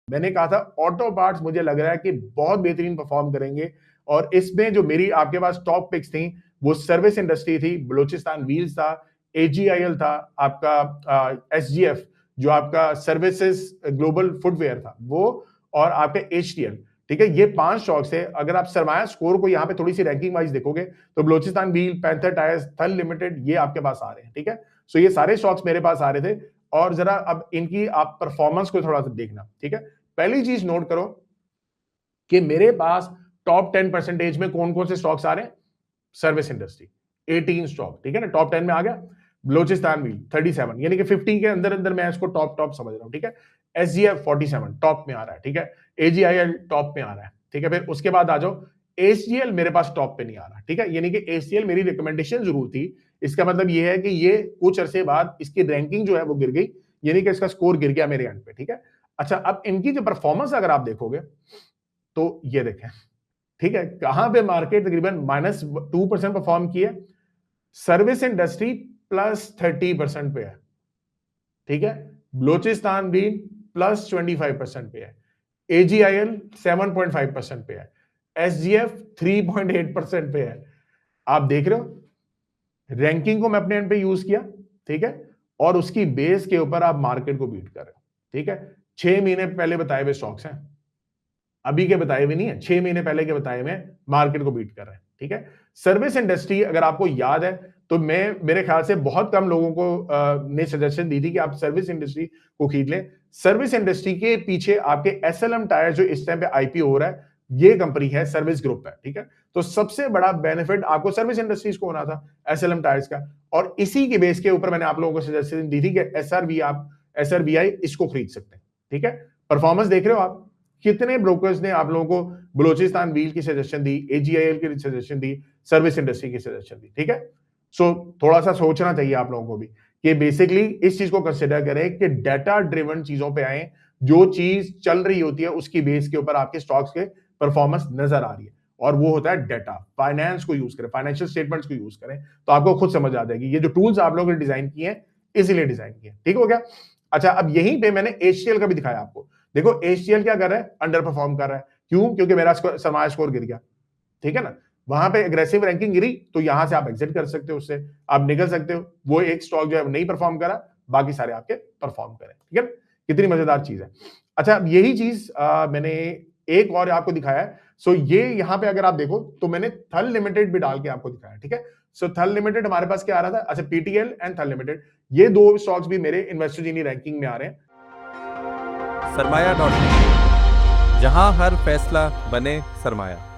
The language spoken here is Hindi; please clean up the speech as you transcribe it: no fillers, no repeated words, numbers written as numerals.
मैंने कहा था ऑटो पार्ट्स मुझे लग रहा है कि बहुत बेहतरीन परफॉर्म करेंगे, और इसमें जो मेरी आपके पास टॉप पिक्स थी वो सर्विस इंडस्ट्री थी, बलूचिस्तान व्हील्स था, AGIL था, आपका SGF जो आपका सर्विसेज ग्लोबल फुटवेयर था वो, और आपका HTL। ठीक है, ये 5 स्टॉक्स है। अगर आप सरमाया स्कोर को यहाँ पे थोड़ी सी रैंकिंग वाइज देखोगे तो बलूचिस्तान व्हील, पैंथर टायर्स, थल लिमिटेड, ये आपके पास आ रहे हैं। ठीक है, सो ये सारे स्टॉक्स मेरे पास आ रहे थे, और जरा अब इनकी आप परफॉर्मेंस को थोड़ा सा देखना। ठीक है, पहली चीज नोट करो कि मेरे पास टॉप 10% में कौन कौन से स्टॉक्स आ रहे हैं। सर्विस इंडस्ट्री 18 स्टॉक, ठीक है ना, टॉप 10 में आ गया। बलोचिस्तान व्हील 37, यानी कि 50 के अंदर अंदर मैं इसको टॉप टॉप समझ रहा हूं। ठीक है, SGF 47 टॉप में आ रहा है। ठीक है, AGIL टॉप में आ रहा है। ठीक है, फिर उसके बाद आ जाओ HCL मेरे पास टॉप पे नहीं आ रहा। ठीक है, यानी कि HCL मेरी रिकमेंडेशन जरूर थी, इसका मतलब ये है कि ये कुछ अरसे बाद इसकी रैंकिंग जो है वो गिर गई, यानी कि इसका स्कोर गिर गया मेरे एंड पे। ठीक है, अच्छा अब इनकी जो परफॉर्मेंस अगर आप देखोगे तो ये देखें, ठीक है, कहां पे मार्केट तकरीबन -2% परफॉर्म किया, सर्विस इंडस्ट्री +30% पे है। ठीक है, बलोचिस्तान भी +25% पे है, AGIL 7.5% पे है, SGF 3.8% पे है। आप देख रहे हो, रैंकिंग को मैं अपने एंड पे यूज किया। ठीक है, और उसकी बेस के ऊपर आप मार्केट को बीट कर रहे हो। ठीक है, 6 महीने पहले बताए हुए स्टॉक्स हैं, अभी के बताए हुए नहीं है, 6 महीने पहले के बताए हुए मार्केट को बीट कर रहे हैं। ठीक है, सर्विस इंडस्ट्री अगर आपको याद है तो मैं, मेरे ख्याल से बहुत कम लोगों को ने सजेशन दी थी कि आप सर्विस इंडस्ट्री को खरीद लें। सर्विस इंडस्ट्री के पीछे आपके SLM टायर जो इस टाइम पे IPO हो रहा है, ये कंपनी है, सर्विस ग्रुप है। ठीक है, तो सबसे बड़ा बेनिफिट आपको सर्विस इंडस्ट्रीज को होना था, SLM टायर्स का, और इसी के बेस के ऊपर मैंने आप लोगों को सजेशन दी थी कि SRVI इसको खरीद सकते हैं। ठीक है, परफॉर्मेंस देख रहे हो आप, कितने ब्रोकर्स ने आप लोगों को बलूचिस्तान व्हील की सजेशन दी, AGIL की सजेशन दी, सर्विस इंडस्ट्री की सजेशन दी। ठीक है, सो थोड़ा सा सोचना चाहिए आप लोगों को भी कि बेसिकली इस चीज को कंसिडर करें कि डाटा ड्रिवन चीजों पे आए, जो चीज चल रही होती है उसकी बेस के ऊपर आपके स्टॉक्स के परफॉर्मेंस नजर आ रही है, और वो होता है डाटा। फाइनेंस को यूज करें, फाइनेंशियल स्टेटमेंट्स को यूज करें, तो आपको खुद समझ आ जाएगी। ये जो टूल्स आप लोगों ने डिजाइन किए हैं इसीलिए डिजाइन किए। ठीक हो गया। अच्छा, अब यहीं पे मैंने HCL का भी दिखाया आपको। देखो HCL क्या कर रहा है, अंडर परफॉर्म कर रहा है। क्यों? क्योंकि मेरा सरमाया स्कोर गिर गया। ठीक है ना, वहां पे एग्रेसिव रैंकिंग गिरी, तो यहां से आप एग्जिट कर सकते हो, उससे आप निकल सकते हो। वो एक स्टॉक जो है नहीं परफॉर्म करा, बाकी सारे आपके परफॉर्म करें। ठीक है, कितनी मजेदार चीज है। अच्छा, अब यही चीज मैंने एक और आपको दिखाया है। सो ये यहां पे अगर आप देखो तो मैंने थल लिमिटेड भी डाल के आपको दिखाया। ठीक है, सो थल लिमिटेड हमारे पास क्या आ रहा था, अच्छा PTL एंड थल लिमिटेड, ये दो स्टॉक्स भी मेरे इन्वेस्टर जीनी रैंकिंग में आ रहे हैं। सरमाया.com, जहां हर फैसला बने सरमाया।